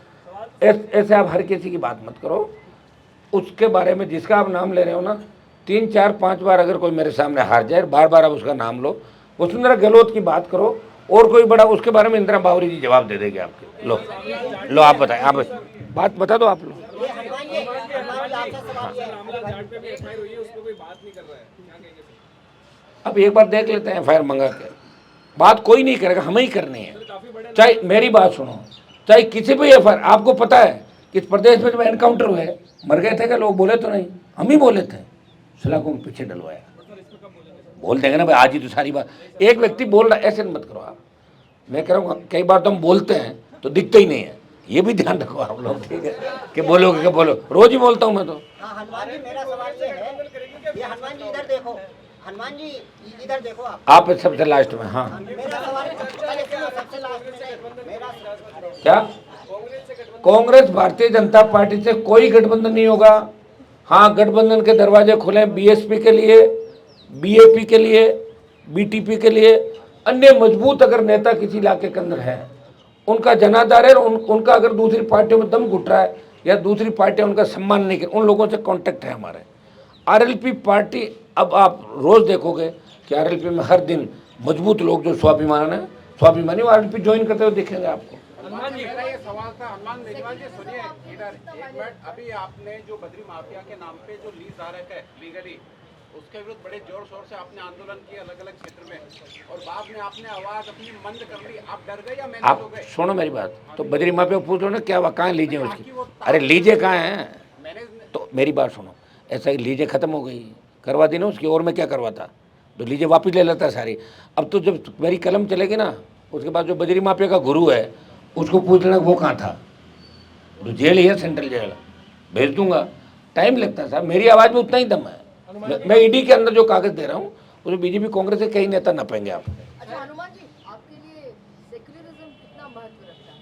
ऐसे आप हर किसी की बात मत करो। उसके बारे में जिसका आप नाम ले रहे हो ना, 3, 4, 5 बार अगर कोई मेरे सामने हार जाए, बार आप उसका नाम लो, वसुंधरा गहलोत की बात करो और कोई बड़ा, उसके बारे में इंदिरा बावरी जी जवाब दे देंगे आपके। लो आप बताएं, आप बात बता दो आप लोग। अब एक बार देख लेते हैं FIR मंगा के, बात कोई नहीं करेगा, हमें ही करनी है। चाहे मेरी बात सुनो, चाहे किसी भी FIR, आपको पता है कि इस प्रदेश में जब एनकाउंटर हुए मर गए थे क्या लोग? बोले तो नहीं, हम ही बोले थे, सलाखों में पीछे डलवाया। बोल देंगे ना भाई आज ही तो सारी बात, एक व्यक्ति बोल रहा, ऐसे मत करो आप। मैं कह रहा हूँ कई बार तो हम बोलते हैं तो दिखते ही नहीं है, ये भी ध्यान रखो आप लोग, ठीक है? कि बोलोगे कि बोलो, रोज ही बोलता हूँ मैं तो। हनुमान जी मेरा सवाल ये है, ये हनुमान जी इधर देखो, हनुमान जी इधर देखो आप सबसे लास्ट में। हाँ मेरा सवाल सबसे लास्ट में मेरा क्या? कांग्रेस भारतीय जनता पार्टी से कोई गठबंधन नहीं होगा। हाँ, गठबंधन के दरवाजे खुले BSP के लिए, BAP के लिए, BTP के लिए। अन्य मजबूत अगर नेता किसी इलाके के अंदर है, उनका जनाधार है, उनका अगर दूसरी पार्टियों में दम घुट रहा है या दूसरी पार्टियां उनका सम्मान नहीं कर, उन लोगों से कांटेक्ट है हमारे। आरएलपी पार्टी, अब आप रोज देखोगे कि आरएलपी में हर दिन मजबूत लोग जो स्वाभिमानी वो आरएलपी ज्वाइन करते हुए दिखेंगे आपको। हनुमान जी, मेरा ये सवाल था हनुमान बेनीवाल जी, सुनिए इधर एक मिनट। अभी आपने जो बद्री माफिया के नाम पे जो लीज धारक है लीगली, उसके विरुद्ध बड़े जोर शोर से आपने आंदोलन किया अलग अलग क्षेत्र में, और बाद में आपने आवाज अपनी मंद कर ली। आप डर गए या मैनेज हो आप गए? सुनो मेरी बात, तो बद्री माफिया को पूछो ना क्या हुआ, कहाँ लीजिए उसकी, अरे लीजिए कहाँ है, मैनेज तो मेरी बात सुनो, ऐसा ही लीजिए ख़त्म हो गई, करवा दी ना उसकी, और मैं क्या करवाता, तो लीजिए वापस ले लेता सारी। अब तो जब मेरी कलम चलेगी ना, उसके बाद जो बद्री माफिया का गुरु है उसको पूछ लेना वो कहाँ था, तो जेल ही है, सेंट्रल जेल, भेज दूंगा। टाइम लगता है साहब, मेरी आवाज़ में उतना ही दम है। मैं ईडी के अंदर जो कागज़ दे रहा हूँ उसमें बीजेपी कांग्रेस के कई नेता न पाएंगे आप। अच्छा हनुमान जी, आपके लिए सेक्युलरिज्म कितना महत्व रखता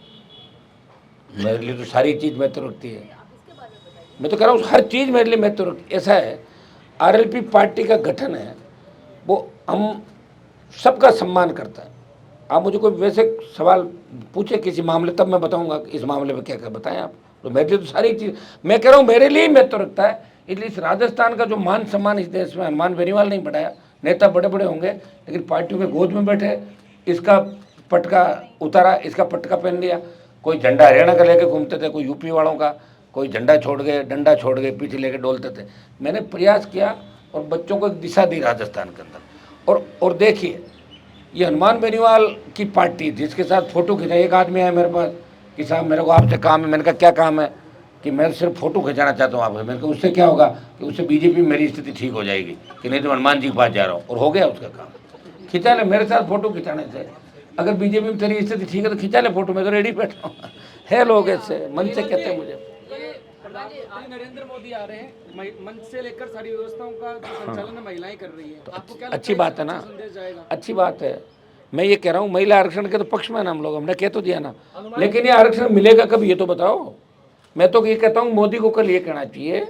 है? मेरे लिए तो सारी चीज़ महत्व रखती है, आप इसके बारे में बताइए। मैं तो कह रहा हूँ हर चीज़ मेरे लिए महत्व रखती है। ऐसा है, आरएलपी पार्टी का गठन है, वो हम सबका सम्मान करता है। आप मुझे कोई वैसे सवाल पूछे किसी मामले, तब मैं बताऊंगा कि इस मामले में क्या क्या बताएं आप। तो मेरे लिए तो सारी चीज़, मैं कह रहा हूँ मेरे लिए ही महत्व रखता है। इसलिए इस राजस्थान का जो मान सम्मान इस देश में हनुमान बेनीवाल नहीं बढ़ाया। नेता बड़े बड़े होंगे लेकिन पार्टियों के गोद में बैठे, इसका पटका उतारा, इसका पटका पहन लिया। कोई झंडा हरियाणा का लेके घूमते थे, कोई यूपी वालों का, कोई झंडा छोड़ गए, डंडा छोड़ गए, पीछे लेके डोलते थे। मैंने प्रयास किया और बच्चों को एक दिशा दी राजस्थान के अंदर। और देखिए, ये हनुमान बेनीवाल की पार्टी जिसके साथ फ़ोटो खिंचा, एक आदमी आया मेरे पास कि साहब मेरे को आपसे काम है। मैंने कहा क्या काम है, कि मैं सिर्फ फ़ोटो खिंचाना चाहता हूँ आपसे। मैंने कहा उससे क्या होगा, कि उससे बीजेपी में मेरी स्थिति ठीक हो जाएगी, कि नहीं तो हनुमान जी के पास जा रहा हूँ। और हो गया उसका काम, खिंचा ले मेरे साथ फ़ोटो खिंचाने से। अगर बीजेपी में तेरी स्थिति ठीक है तो खिंचा ले फ़ोटो, मैं तो रेडी बैठा हूँ। है लोग ऐसे मन से कहते हैं मुझे। प्रधानमंत्री नरेंद्र मोदी आ रहे हैं, मंच से लेकर सारी व्यवस्थाओं का जो संचालन है महिलाएं कर रही है, आपको क्या लगता अच्छी है बात है ना, संदेश जाएगा? अच्छी बात है। मैं ये कह रहा हूँ महिला आरक्षण के तो पक्ष में ना हम लोग, हमने कह तो दिया ना, लेकिन ये आरक्षण मिलेगा कब ये तो बताओ। मैं तो ये कहता हूँ मोदी को कल ये कहना चाहिए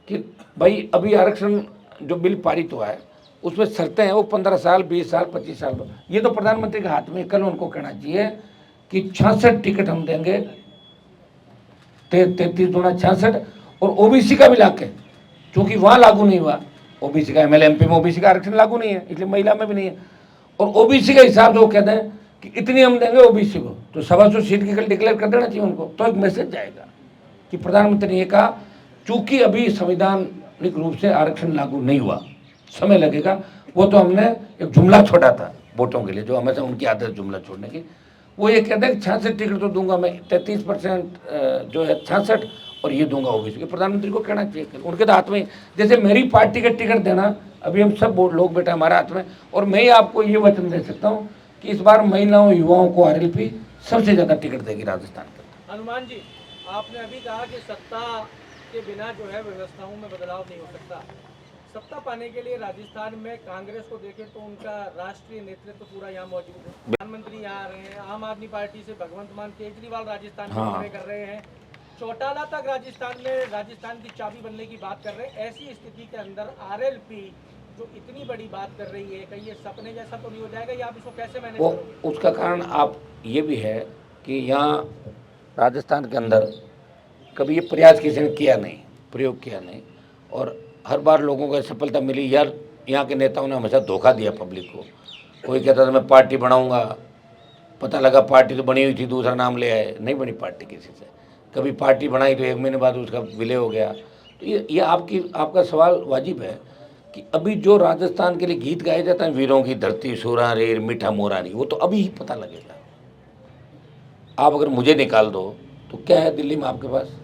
कि भाई अभी आरक्षण जो बिल पारित हुआ है उसमें शर्तें हैं, वो 15 साल 20 साल 25 साल, ये तो प्रधानमंत्री के हाथ में। कल उनको कहना चाहिए कि 66 टिकट हम देंगे, 33 दूना 66, और ओबीसी का भी लाके, क्योंकि वहाँ लागू नहीं हुआ ओबीसी का, एमएलए एमपी में ओबीसी का आरक्षण लागू नहीं है, इसलिए महिला में भी नहीं है। और ओबीसी के हिसाब से वो कहते हैं कि इतनी हम देंगे ओबीसी को, तो 125 सीट की कल डिक्लेयर कर देना चाहिए उनको, तो एक मैसेज जाएगा कि प्रधानमंत्री ने ये कहा। चूंकि अभी संवैधानिक रूप से आरक्षण लागू नहीं हुआ, समय लगेगा। वो तो हमने एक जुमला छोड़ा था वोटों के लिए, जो हमेशा उनकी आदत है जुमला छोड़ने की। वो ये कहते हैं कि 66 टिकट तो दूंगा मैं, 33% जो है 66, और ये दूंगा ओबीसी के। प्रधानमंत्री को कहना चाहिए, उनके तो हाथ में, जैसे मेरी पार्टी का टिकट देना अभी हम सब लोग बेटा हमारे हाथ में। और मैं आपको ये वचन दे सकता हूँ कि इस बार महिलाओं युवाओं को आरएलपी सबसे ज़्यादा टिकट देगी राजस्थान के। हनुमान जी, आपने अभी कहा कि सत्ता के बिना जो है व्यवस्थाओं में बदलाव नहीं हो सकता। सत्ता पाने के लिए राजस्थान में कांग्रेस को देखें तो उनका राष्ट्रीय नेतृत्व पूरा यहाँ मौजूद है। प्रधानमंत्री यहाँ आ रहे हैं, आम आदमी पार्टी से भगवंत मान केजरीवाल राजस्थान में दौरे कर रहे हैं, चौटाला तक राजस्थान की चाबी बनने की बात कर रहे हैं। ऐसी स्थिति के अंदर आरएलपी जो इतनी बड़ी बात कर रही है, कहीं ये सपने जैसा तो नहीं हो जाएगा, या आप इसको कैसे मैनेज करोगे? उसका कारण आप ये भी है कि यहाँ राजस्थान के अंदर कभी ये प्रयास किसी ने किया नहीं, प्रयोग किया नहीं, और हर बार लोगों को सफलता मिली। यार यहाँ के नेताओं ने हमेशा धोखा दिया पब्लिक को। कोई कहता था मैं पार्टी बनाऊंगा, पता लगा पार्टी तो बनी हुई थी, दूसरा नाम ले आए, नहीं बनी पार्टी किसी से। कभी पार्टी बनाई तो 1 महीने बाद उसका विलय हो गया। तो ये आपका सवाल वाजिब है कि अभी जो राजस्थान के लिए गीत गाए जाते हैं, वीरों की धरती सूरा रेर मीठा मोरा री, वो तो अभी ही पता लगेगा। आप अगर मुझे निकाल दो तो क्या है दिल्ली में आपके पास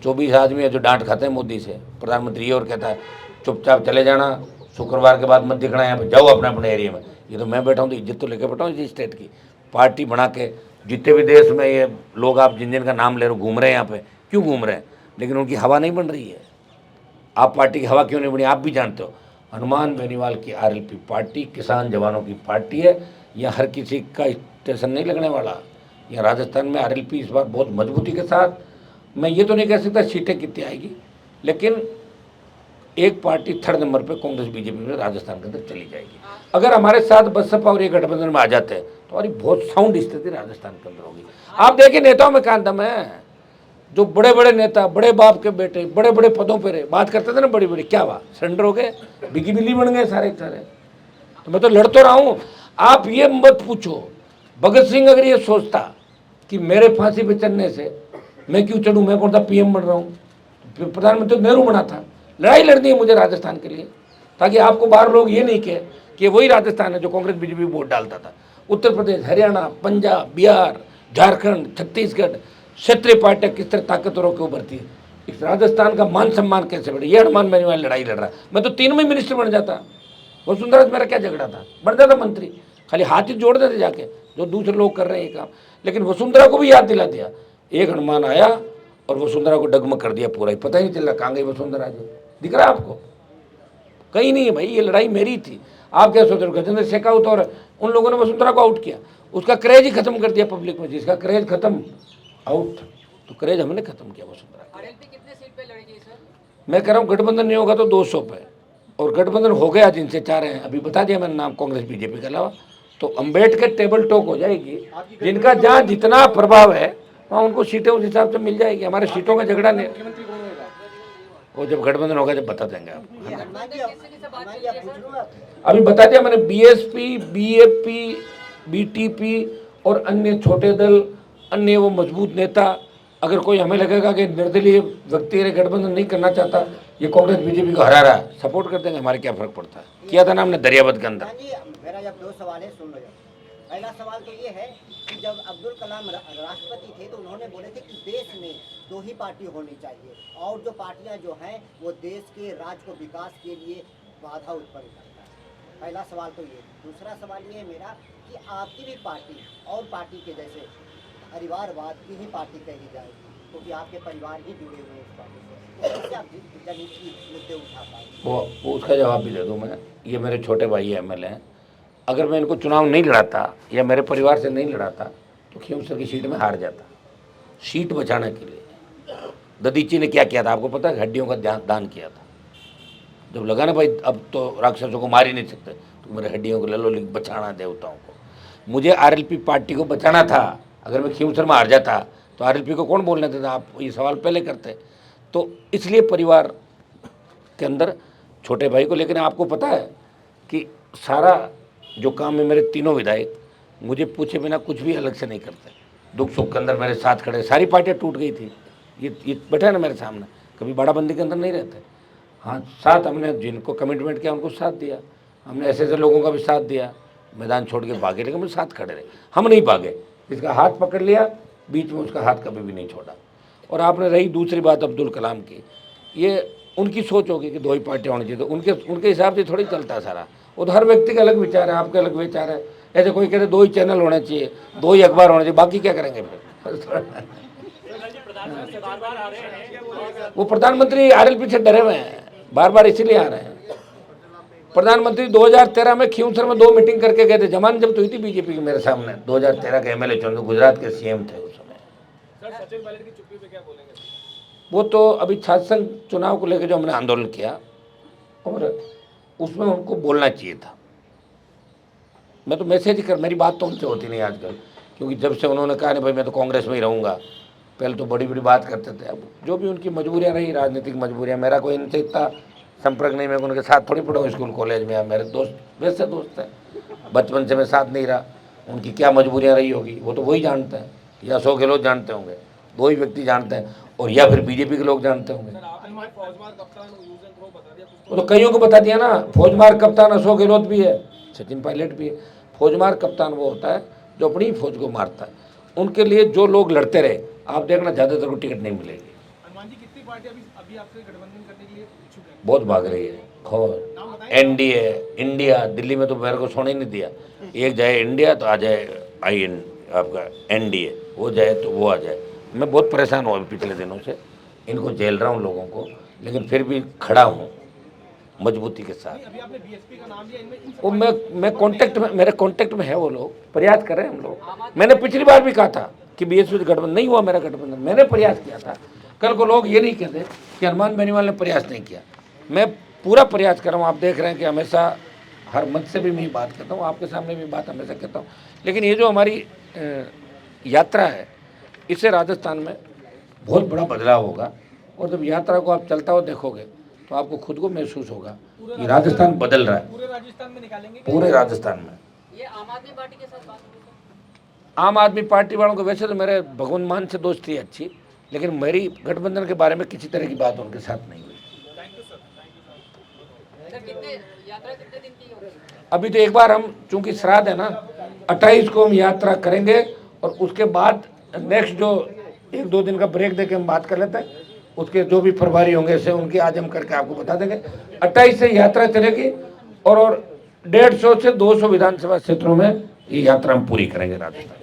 24 आदमी है जो डांट खाते हैं मोदी से। प्रधानमंत्री ये और कहता है चुपचाप चले जाना, शुक्रवार के बाद मत दिखना, यहाँ पे जाओ अपने अपने एरिया में। ये तो मैं बैठा हूँ तो इज्जत तो लेके बैठा हूँ इसी स्टेट की। पार्टी बना के जितने भी देश में ये लोग आप जिन जिन का नाम ले रहे हो घूम रहे हैं यहाँ पे, क्यों घूम रहे हैं, लेकिन उनकी हवा नहीं बन रही है। आप पार्टी की हवा क्यों नहीं बनी आप भी जानते हो। हनुमान बेनीवाल की आरएलपी पार्टी किसान जवानों की पार्टी है। यहाँ हर किसी का स्टेशन नहीं लगने वाला। यहाँ राजस्थान में आरएलपी इस बार बहुत मजबूती के साथ, मैं ये तो नहीं कह सकता सीटें कितनी आएगी, लेकिन एक पार्टी 3rd नंबर पे कांग्रेस बीजेपी में राजस्थान के अंदर चली जाएगी। अगर हमारे साथ बसपा और ये गठबंधन में आ जाते हैं तो हमारी बहुत साउंड स्थिति राजस्थान के अंदर होगी। आप देखिए नेताओं में कहाँ दम है। जो बड़े बड़े नेता, बड़े बाप के बेटे, बड़े बड़े पदों पर बात करते थे ना, बड़ी बड़ी, क्या हुआ, सरेंडर हो गए, बिगी बिल्ली बन गए सारे सारे। तो मैं तो लड़ तो रहा हूँ। आप ये मत पूछो भगत सिंह अगर ये सोचता कि मेरे फांसी पे चढ़ने से मैं क्यों चढ़ूं, मैं कौन सा पीएम बन रहा हूँ, प्रधानमंत्री नेहरू बना था। लड़ाई लड़नी है मुझे राजस्थान के लिए, ताकि आपको बाहर लोग ये नहीं कहे कि वही राजस्थान है जो कांग्रेस बीजेपी वोट डालता था। उत्तर प्रदेश, हरियाणा, पंजाब, बिहार, झारखंड, छत्तीसगढ़, क्षेत्रीय पार्टियां किस तरह ताकतवरों के उभरती है, इस राजस्थान का मान सम्मान कैसे बढ़े, ये हनुमान बेनीवाल लड़ाई लड़ रहा है। मैं तो 3 में मिनिस्टर बन जाता, वसुंधरा से मेरा क्या झगड़ा था, बन जाता मंत्री, खाली हाथ ही जोड़ देते जाके, जो दूसरे लोग कर रहे हैं ये काम। लेकिन वसुंधरा को भी याद दिला दिया, एक हनुमान आया और वसुंधरा को डगमग कर दिया पूरा ही, पता ही नहीं चल रहा कहाँ गई वसुंधरा जी, दिख रहा है आपको? कहीं नहीं है भाई, ये लड़ाई मेरी थी। आप क्या सोच रहे हो गजेंद्र शेखावत और उन लोगों ने वसुंधरा को आउट किया, उसका क्रेज ही खत्म कर दिया पब्लिक में, जिसका क्रेज खत्म आउट, तो क्रेज हमने खत्म किया वसुंधरा। आरएलपी कितने सीट पे लड़ेगी सर? मैं कह रहा हूँ गठबंधन नहीं होगा तो 200 पे, और गठबंधन हो गया जिनसे चाह रहे हैं, अभी बता दिया मैंने नाम कांग्रेस बीजेपी के अलावा, तो अम्बेडकर टेबल टॉक हो जाएगी। जिनका जहाँ जितना प्रभाव है वहाँ उनको सीटें उस हिसाब से मिल जाएगी। हमारे सीटों का झगड़ा नहीं, वो जब गठबंधन होगा जब बता देंगे आपको। हनुमान जी आप पूछ लो आप। अभी बता दिया मैंने, बीएसपी, बीएपी, बीटीपी और अन्य छोटे दल, अन्य वो मजबूत नेता, अगर कोई हमें लगेगा कि निर्दलीय व्यक्ति गठबंधन नहीं करना चाहता, ये कांग्रेस बीजेपी को हरा रहा है, सपोर्ट कर देंगे, हमारे क्या फर्क पड़ता है। किया था ना हमने दरियावद के अंदर। हनुमान जी मेरा जब 2 सवाल है, सुन लो। पहला सवाल तो ये है कि जब अब्दुल कलाम राष्ट्रपति थे तो उन्होंने बोले थे कि देश में 2 ही पार्टी होनी चाहिए, और जो पार्टियां जो हैं वो देश के राज्य को विकास के लिए बाधा उत्पन्न करता है। पहला सवाल तो ये। दूसरा सवाल ये है मेरा कि आपकी भी पार्टी और पार्टी के जैसे परिवारवाद की ही पार्टी कही जाएगी, क्योंकि आपके परिवार ही जुड़े हुए हैं इस पार्टी से, तो कैसे आप जनहित मुद्दे उठा पाएंगे? वो उसका जवाब भी दे दूँ मैं। ये मेरे छोटे भाई एमएलए हैं, अगर मैं इनको चुनाव नहीं लड़ाता या मेरे परिवार से नहीं लड़ाता तो खींवसर की सीट में हार जाता। सीट बचाने के लिए ददीची ने क्या किया था आपको पता है? हड्डियों का दान किया था। जब लगा ना भाई अब तो राक्षसों को मार ही नहीं सकते, तो मेरे हड्डियों को ले लो, बचाना देवताओं को। मुझे आरएलपी पार्टी को बचाना था। अगर मैं खींवसर में हार जाता तो आरएलपी को कौन बोलने देता? आप ये सवाल पहले करते। तो इसलिए परिवार के अंदर छोटे भाई को, लेकिन आपको पता है कि सारा जो काम है मेरे तीनों विधायक मुझे पूछे बिना कुछ भी अलग से नहीं करते। दुख सुख के अंदर मेरे साथ खड़े। सारी पार्टियां टूट गई थी, ये बैठा है ना मेरे सामने, कभी बाड़ाबंदी के अंदर नहीं रहते। हाँ, साथ हमने जिनको कमिटमेंट किया उनको साथ दिया, हमने ऐसे ऐसे लोगों का भी साथ दिया। मैदान छोड़ के भागे, लेकिन हम साथ खड़े रहे, हम नहीं भागे। जिसका हाथ पकड़ लिया बीच में, उसका हाथ कभी भी नहीं छोड़ा। और आपने रही दूसरी बात अब्दुल कलाम की, ये उनकी सोच होगी कि 2 ही पार्टियाँ होनी चाहिए, तो उनके हिसाब से थोड़ी चलता है सारा। वो तो हर व्यक्ति का अलग विचार है, आपका अलग विचार है। ऐसे कोई कहते 2 ही चैनल होने चाहिए, 2 ही अखबार होने चाहिए, बाकी क्या करेंगे फिर? वो प्रधानमंत्री आरएलपी से डरे हुए हैं, बार बार इसीलिए आ रहे हैं। प्रधानमंत्री 2013 में खींवसर में 2 मीटिंग करके गए थे। जमान जब तो हुई थी बीजेपी की मेरे सामने, 2013 के एमएलए चुन, गुजरात के सीएम थे उस समय। सचिन पायलट की चुप्पी पे क्या बोलेंगे? वो तो अभी छात्र संघ चुनाव को लेकर जो हमने आंदोलन किया, और उसमें उनको बोलना चाहिए था। मैं तो मैसेज कर, मेरी बात तो उनसे होती नहीं आजकल, क्योंकि जब से उन्होंने कहा नहीं भाई मैं तो कांग्रेस में ही रहूँगा, पहले तो बड़ी बड़ी बात करते थे। अब जो भी उनकी मजबूरियाँ रही, राजनीतिक मजबूरियाँ, मेरा कोई इनसे इतना संपर्क नहीं, मैं उनके साथ थोड़ी पढ़ा हूँ स्कूल कॉलेज में। मेरे दोस्त वैसे दोस्त हैं, बचपन से मैं साथ नहीं रहा। उनकी क्या मजबूरियाँ रही होगी वो तो वही जानते हैं, या अशोक गहलोत जानते होंगे, 2 ही व्यक्ति जानते हैं, और या फिर बीजेपी के लोग जानते होंगे। वो तो कईयों को बता दिया ना, फौजमार कप्तान अशोक गहलोत भी है, सचिन पायलट भी है। फौजमार कप्तान वो होता है जो अपनी फौज को मारता है। उनके लिए जो लोग लड़ते रहे, आप देखना ज़्यादातर को टिकट नहीं मिलेगी। हनुमान जी कितनी पार्टी अभी आपसे गठबंधन करने के लिए इच्छुक है? बहुत भाग रही है खबर। एनडीए, इंडिया, दिल्ली में तो मेरे को सोने ही नहीं दिया। एक जाए इंडिया तो आ जाए आपका एनडीए, वो जाए तो वो आ जाए। मैं बहुत परेशान हुआ पिछले दिनों से, इनको झेल रहा हूँ लोगों को, लेकिन फिर भी खड़ा हूँ मजबूती के साथ। अभी आपने बीएसपी का नाम लिया, इनमें वो मैं कांटेक्ट में, मेरे कांटेक्ट में है वो लोग, प्रयास कर रहे हैं हम लोग। मैंने पिछली बार भी कहा था कि बीएसपी से गठबंधन नहीं हुआ, मेरा गठबंधन मैंने प्रयास किया था। कल को लोग ये नहीं कहते कि हनुमान बेनीवाल ने प्रयास नहीं किया। मैं पूरा प्रयास कर रहा हूँ। आप देख रहे हैं कि हमेशा हर मंच से भी मैं बात करता हूँ, आपके सामने भी बात हमेशा कहता हूँ। लेकिन ये जो हमारी यात्रा है, इससे राजस्थान में बहुत बड़ा बदलाव होगा। और जब यात्रा को आप चलता हुआ देखोगे तो आपको खुद को महसूस होगा कि राजस्थान बदल रहा है। पूरे राजस्थान में निकालेंगे? पूरे राजस्थान में। ये आम आदमी पार्टी के साथ बात होगी? आम आदमी पार्टी वालों को वैसे तो मेरे भगवान मान से दोस्ती है अच्छी, लेकिन मेरी गठबंधन के बारे में किसी तरह की बात उनके साथ नहीं हुई। अभी तो एक बार हम, चूंकि श्राद्ध है ना, 28 को हम यात्रा करेंगे और उसके बाद नेक्स्ट जो 1-2 दिन का ब्रेक देके हम बात कर लेते हैं। उसके जो भी प्रभारी होंगे से उनकी आज हम करके आपको बता देंगे। 28 से यात्रा चलेगी और 150 से 200 विधानसभा क्षेत्रों में ये यात्रा हम पूरी करेंगे राजस्थान।